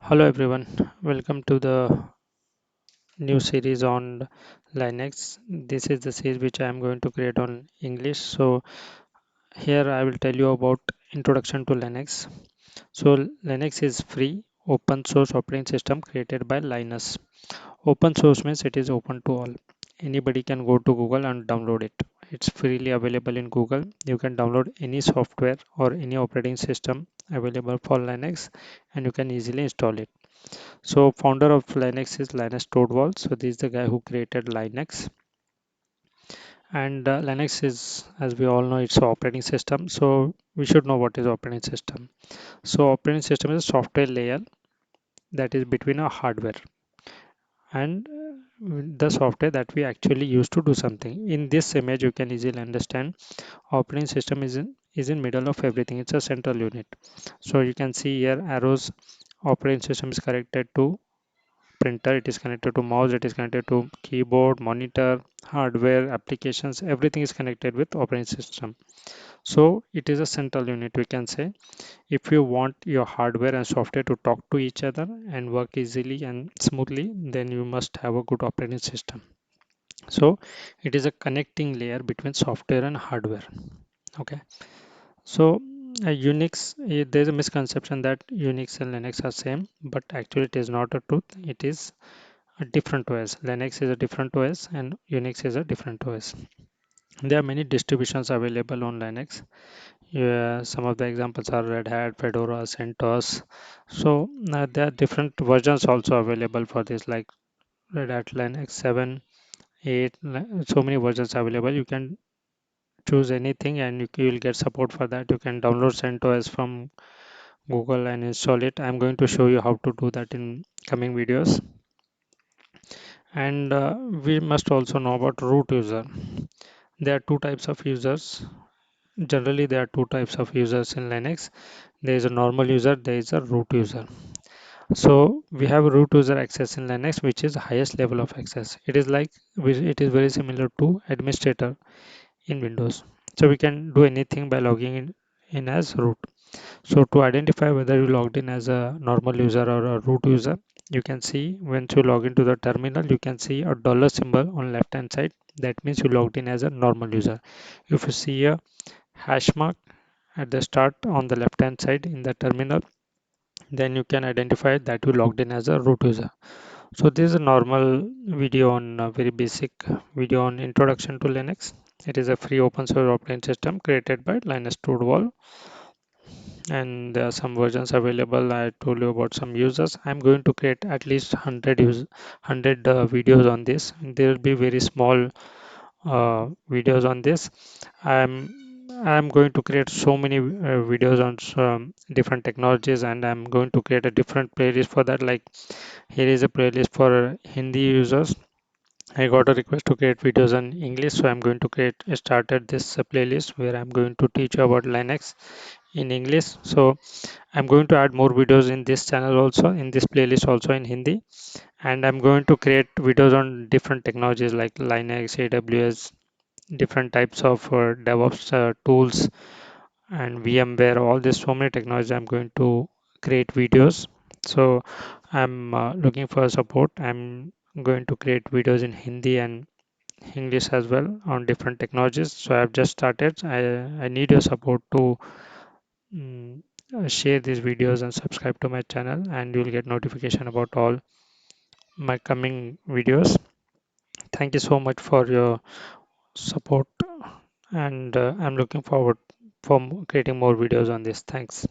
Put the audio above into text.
Hello everyone, welcome to the new series on Linux. This is the series which I am going to create on English. So here I will tell you about introduction to Linux. So Linux is free open source operating system created by Linus. Open source means it is open to all. Anybody can go to Google and download it. It's freely available in Google. You can download any software or any operating system available for Linux and you can easily install it. So founder of Linux is Linus Torvalds. So this is the guy who created Linux. And Linux is, as we all know, it's an operating system. So we should know what is operating system. So operating system is a software layer that is between a hardware and the software that we actually use to do something. In this image, you can easily understand operating system is in middle of everything. It's a central unit. So you can see here arrows. Operating system is connected to printer, it is connected to mouse, it is connected to keyboard, monitor, hardware, applications, everything is connected with operating system. So it is a central unit, we can say. If you want your hardware and software to talk to each other and work easily and smoothly, then you must have a good operating system. So it is a connecting layer between software and hardware. Okay. So Unix, there's a misconception that Unix and Linux are same, but actually it is not a truth. It is a different OS. Linux is a different OS and Unix is a different OS. There are many distributions available on Linux. Yeah, some of the examples are Red Hat, Fedora, CentOS. So there are different versions also available for this, like Red Hat Linux 7, 8. So many versions available. You can choose anything and you will get support for that. You can download CentOS from Google and install it. I'm going to show you how to do that in coming videos. And we must also know about root user. There are two types of users. Generally, there are two types of users in Linux. There is a normal user, there is a root user. So we have root user access in Linux, which is highest level of access. It is like it is very similar to administrator in Windows. So we can do anything by logging in as root. So to identify whether you logged in as a normal user or a root user, you can see once you log into the terminal, you can see a dollar symbol on left hand side. That means you logged in as a normal user. If you see a hash mark at the start on the left hand side in the terminal, then you can identify that you logged in as a root user. So this is a normal video on a very basic video on introduction to Linux. It is a free open source operating system created by Linus Torvalds and there are some versions available. I told you about some users. I'm going to create at least 100 videos on this. There will be very small videos on this. I'm going to create so many videos on some different technologies and I'm going to create a different playlist for that. Like here is a playlist for Hindi users. I got a request to create videos in English, so I'm going to create started this playlist where I'm going to teach you about Linux in English. So I'm going to add more videos in this channel also, in this playlist also in Hindi. And I'm going to create videos on different technologies like Linux, AWS, different types of DevOps tools and VMware, all this so many technologies I'm going to create videos. So I'm looking for support. I'm going to create videos in Hindi and English as well on different technologies. So I've just started. I need your support to mm, share these videos and subscribe to my channel and you'll get notification about all my coming videos. Thank you so much for your support and I'm looking forward for creating more videos on this. Thanks.